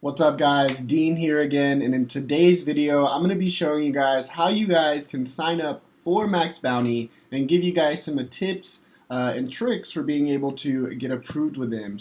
What's up guys, Dean here again, and in today's video I'm going to be showing you guys how you guys can sign up for Maxbounty and give you guys some tips and tricks for being able to get approved with them.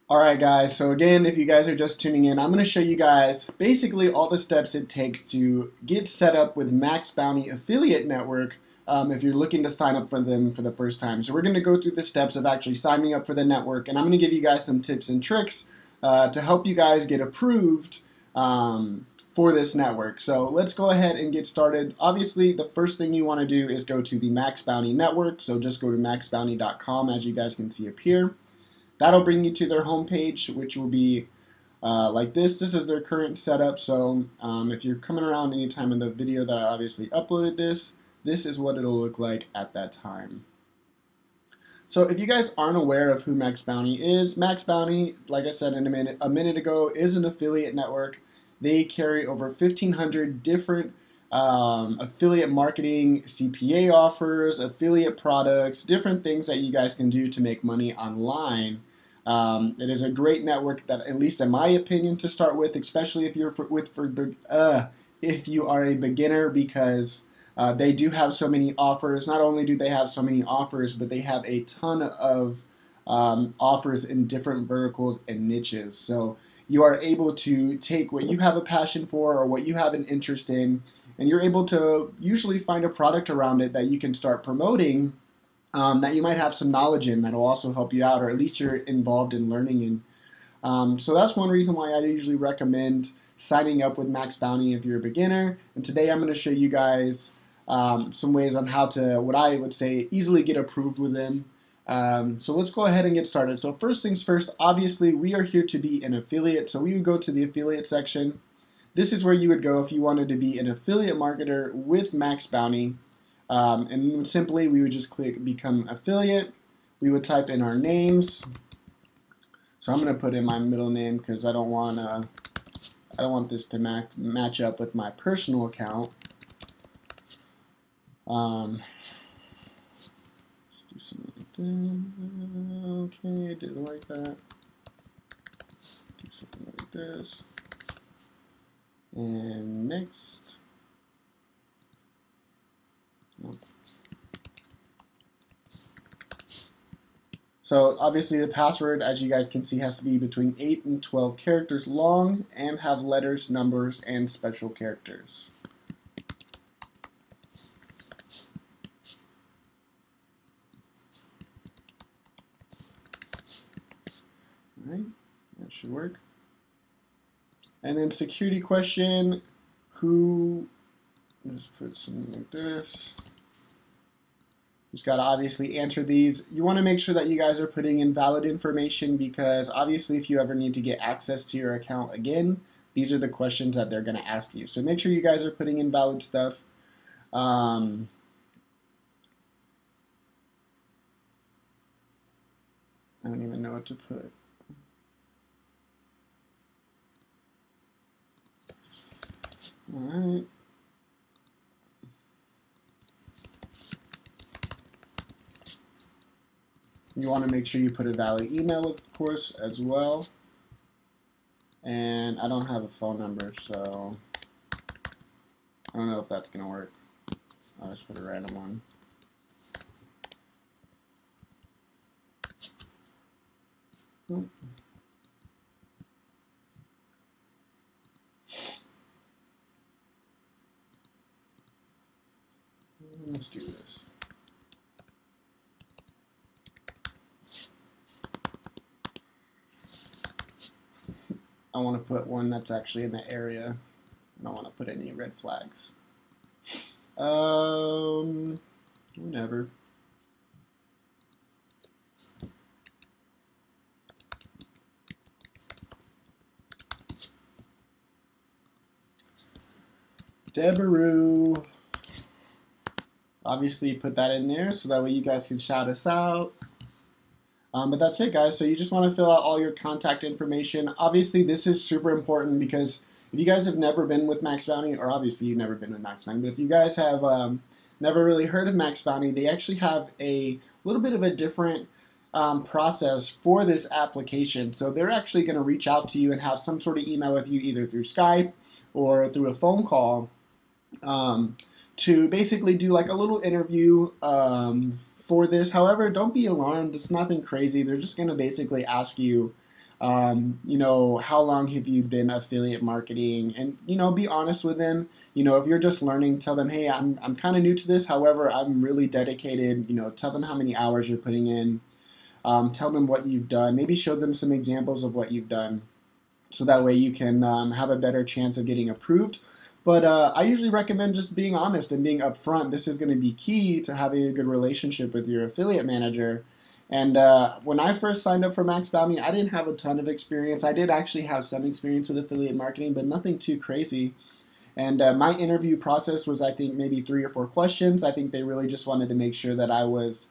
Alright guys, so again, if you guys are just tuning in, I'm going to show you guys basically all the steps it takes to get set up with Maxbounty Affiliate Network if you're looking to sign up for them for the first time. So we're going to go through the steps of actually signing up for the network, and I'm going to give you guys some tips and tricks to help you guys get approved for this network. So let's go ahead and get started. Obviously, the first thing you want to do is go to the Maxbounty network. So just go to maxbounty.com, as you guys can see up here. That'll bring you to their homepage, which will be like this. This is their current setup. So if you're coming around any time in the video that I obviously uploaded this is what it'll look like at that time. So if you guys aren't aware of who Maxbounty is, Maxbounty, like I said a minute ago, is an affiliate network. They carry over 1,500 different affiliate marketing, CPA offers, affiliate products, different things that you guys can do to make money online. It is a great network that, at least in my opinion, to start with, especially if you're if you are a beginner, because they do have so many offers. Not only do they have so many offers, but they have a ton of offers in different verticals and niches. So you are able to take what you have a passion for or what you have an interest in, and you're able to usually find a product around it that you can start promoting that you might have some knowledge in that will also help you out, or at least you're involved in learning in. So that's one reason why I usually recommend signing up with Maxbounty if you're a beginner. And today I'm going to show you guys some ways on how to, what I would say, easily get approved with them. So let's go ahead and get started. So first things first, obviously we are here to be an affiliate, so we would go to the affiliate section. This is where you would go if you wanted to be an affiliate marketer with Maxbounty. And simply we would just click become affiliate. We would type in our names. So I'm going to put in my middle name because I don't want this to match up with my personal account. Let's do something like that. Okay, did it like that. Do something like this. And next. Nope. So obviously the password, as you guys can see, has to be between 8 and 12 characters long and have letters, numbers, and special characters. Alright, that should work. And then security question, let's put something like this. Just got to obviously answer these. You want to make sure that you guys are putting in valid information, because obviously if you ever need to get access to your account again, these are the questions that they're going to ask you. So make sure you guys are putting in valid stuff. I don't even know what to put. Alright. You want to make sure you put a valid email, of course, as well. And I don't have a phone number, so I don't know if that's going to work. I'll just put a random one. Let's do this. I want to put one that's actually in the area. I don't want to put any red flags. Whatever. Debaroo. Obviously put that in there so that way you guys can shout us out. But that's it, guys. So you just want to fill out all your contact information. Obviously this is super important, because if you guys have never been with Maxbounty, or obviously you've never been with Maxbounty, but if you guys have never really heard of Maxbounty, they actually have a little bit of a different process for this application. So they're actually going to reach out to you and have some sort of email with you, either through Skype or through a phone call, to basically do like a little interview for this. However, don't be alarmed. It's nothing crazy. They're just going to basically ask you, you know, how long have you been affiliate marketing, and, you know, be honest with them. You know, if you're just learning, tell them, hey, I'm kind of new to this. However, I'm really dedicated. You know, tell them how many hours you're putting in. Tell them what you've done. Maybe show them some examples of what you've done, so that way you can have a better chance of getting approved. But I usually recommend just being honest and being upfront. This is going to be key to having a good relationship with your affiliate manager. And when I first signed up for Maxbounty, I didn't have a ton of experience. I did actually have some experience with affiliate marketing, but nothing too crazy. And my interview process was, I think, maybe 3 or 4 questions. I think they really just wanted to make sure that I was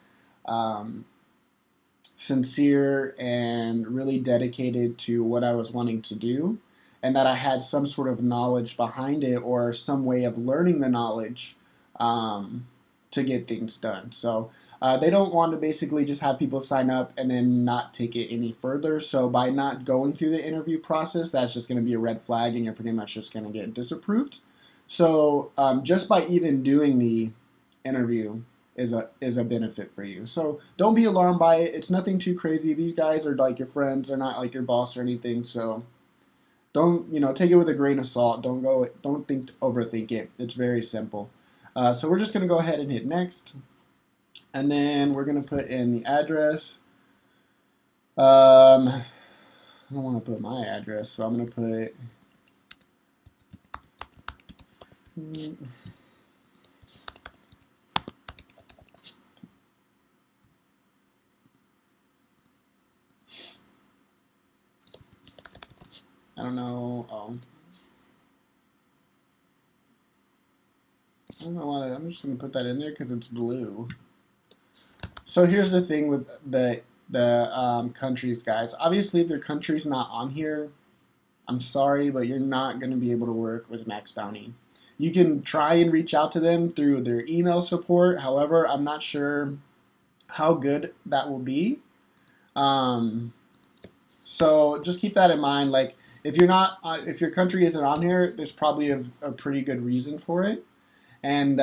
sincere and really dedicated to what I was wanting to do, and that I had some sort of knowledge behind it, or some way of learning the knowledge to get things done. So they don't want to basically just have people sign up and then not take it any further. So by not going through the interview process, that's just going to be a red flag, and you're pretty much just going to get disapproved. So just by even doing the interview is a benefit for you. So don't be alarmed by it. It's nothing too crazy. These guys are like your friends. They're not like your boss or anything. So don't, you know, take it with a grain of salt. Don't overthink it. It's very simple. So we're just going to go ahead and hit next. And then we're going to put in the address. I don't want to put my address, so I'm going to put I don't know. I don't know why. I'm just going to put that in there because it's blue. So here's the thing with the countries, guys. Obviously, if your country's not on here, I'm sorry, but you're not going to be able to work with Maxbounty. You can try and reach out to them through their email support. However, I'm not sure how good that will be. So just keep that in mind. Like, if your country isn't on here, there's probably a pretty good reason for it. And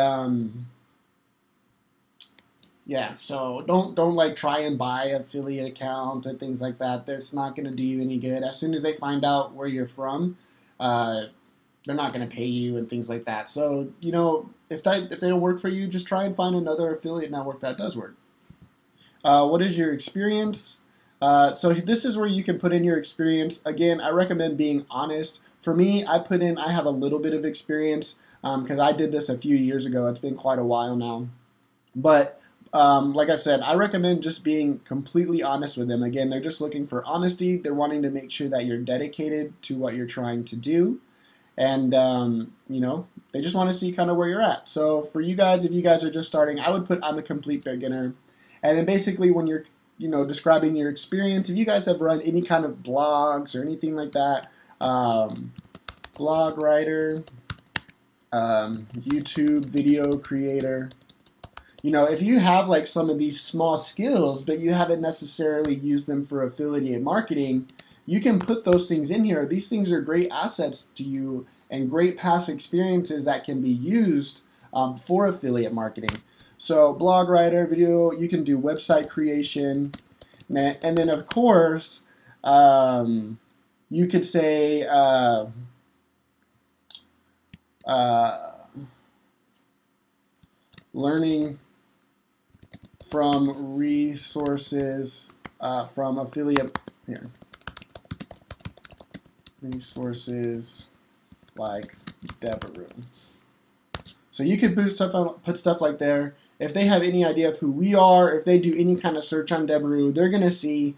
yeah, so don't like try and buy affiliate accounts and things like that. That's not going to do you any good. As soon as they find out where you're from, they're not going to pay you and things like that. So, you know, if they don't work for you, just try and find another affiliate network that does work. What is your experience? So this is where you can put in your experience. Again, I recommend being honest. For me, I have a little bit of experience because I did this a few years ago. It's been quite a while now. But like I said, I recommend just being completely honest with them. Again, they're just looking for honesty. They're wanting to make sure that you're dedicated to what you're trying to do. And, you know, they just want to see kind of where you're at. So for you guys, if you guys are just starting, I would put I'm a complete beginner. And then basically when you're, you know, describing your experience, if you guys have run any kind of blogs or anything like that, blog writer, YouTube video creator, you know, if you have like some of these small skills, but you haven't necessarily used them for affiliate marketing, you can put those things in here. These things are great assets to you and great past experiences that can be used for affiliate marketing. So blog writer, video, you can do website creation. And then of course, you could say, learning from resources from affiliate resources like Deborah. So you could put stuff like there. If they have any idea of who we are, if they do any kind of search on Deborah, they're going to see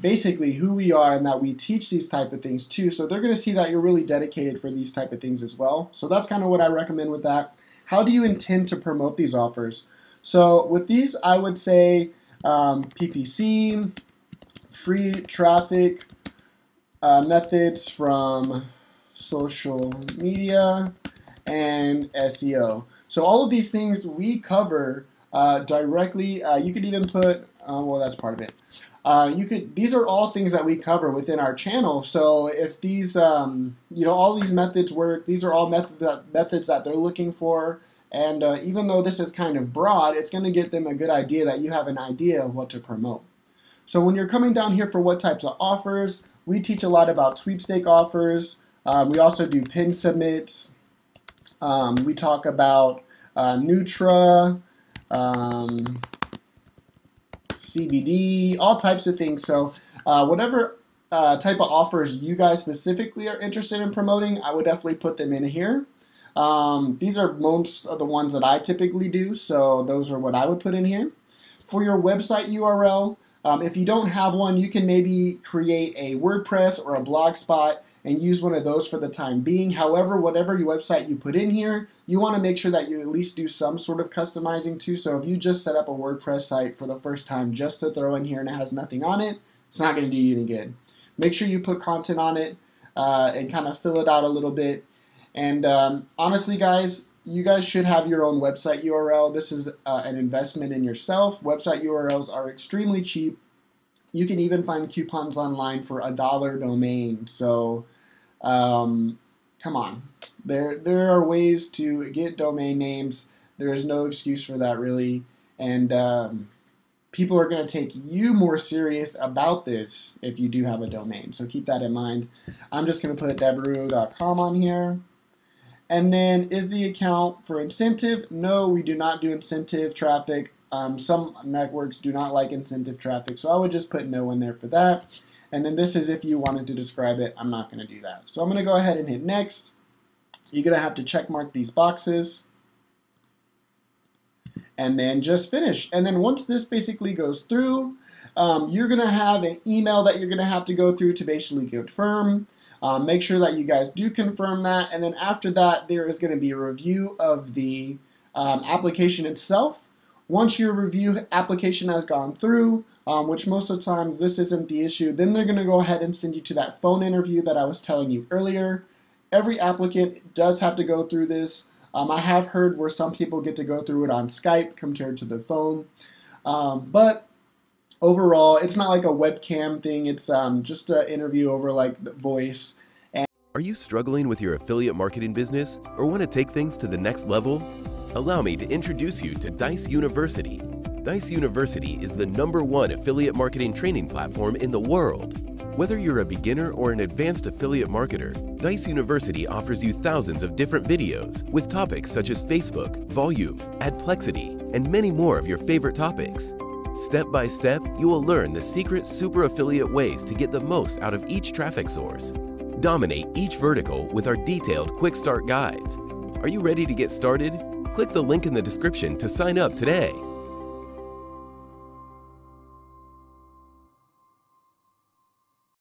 basically who we are and that we teach these type of things too. So they're going to see that you're really dedicated for these type of things as well. So that's kind of what I recommend with that. How do you intend to promote these offers? So with these, I would say PPC, free traffic, methods from social media, and SEO. So all of these things we cover directly. You could even put, well, that's part of it. These are all things that we cover within our channel. So if these, all these methods work, these are all methods that they're looking for. And even though this is kind of broad, it's going to get them a good idea that you have an idea of what to promote. So when you're coming down here for what types of offers, we teach a lot about sweepstake offers. We also do pin submits. We talk about Nutra, CBD, all types of things. So whatever type of offers you guys specifically are interested in promoting, I would definitely put them in here. These are most of the ones that I typically do, so those are what I would put in here. For your website URL, if you don't have one, you can maybe create a WordPress or a Blogspot and use one of those for the time being. However, whatever your website you put in here, you want to make sure that you at least do some sort of customizing too. So if you just set up a WordPress site for the first time just to throw in here and it has nothing on it, it's not going to do you any good. Make sure you put content on it and kind of fill it out a little bit. And honestly, guys, you guys should have your own website URL. This is an investment in yourself. Website URLs are extremely cheap. You can even find coupons online for $1 domain. So come on. There are ways to get domain names. There is no excuse for that, really. And people are going to take you more serious about this if you do have a domain. So keep that in mind. I'm just going to put devereaux.com on here. And then, is the account for incentive? No, we do not do incentive traffic. Some networks do not like incentive traffic, so I would just put no in there for that. And then this is if you wanted to describe it. I'm not going to do that. So I'm going to go ahead and hit next. You're going to have to check mark these boxes. And then just finish. And then once this basically goes through, you're going to have an email that you're going to have to go through to basically confirm. Make sure that you guys do confirm that, and then after that there is going to be a review of the application itself. Once your review application has gone through, which most of the times this isn't the issue, then they're going to go ahead and send you to that phone interview that I was telling you earlier. Every applicant does have to go through this. I have heard where some people get to go through it on Skype compared to the phone, but overall, it's not like a webcam thing. It's just an interview over like the voice. Are you struggling with your affiliate marketing business or want to take things to the next level? Allow me to introduce you to Dijs University. Dijs University is the #1 affiliate marketing training platform in the world. Whether you're a beginner or an advanced affiliate marketer, Dijs University offers you thousands of different videos with topics such as Facebook, volume, adplexity, and many more of your favorite topics. Step by step, you will learn the secret super affiliate ways to get the most out of each traffic source. Dominate each vertical with our detailed quick start guides. Are you ready to get started? Click the link in the description to sign up today.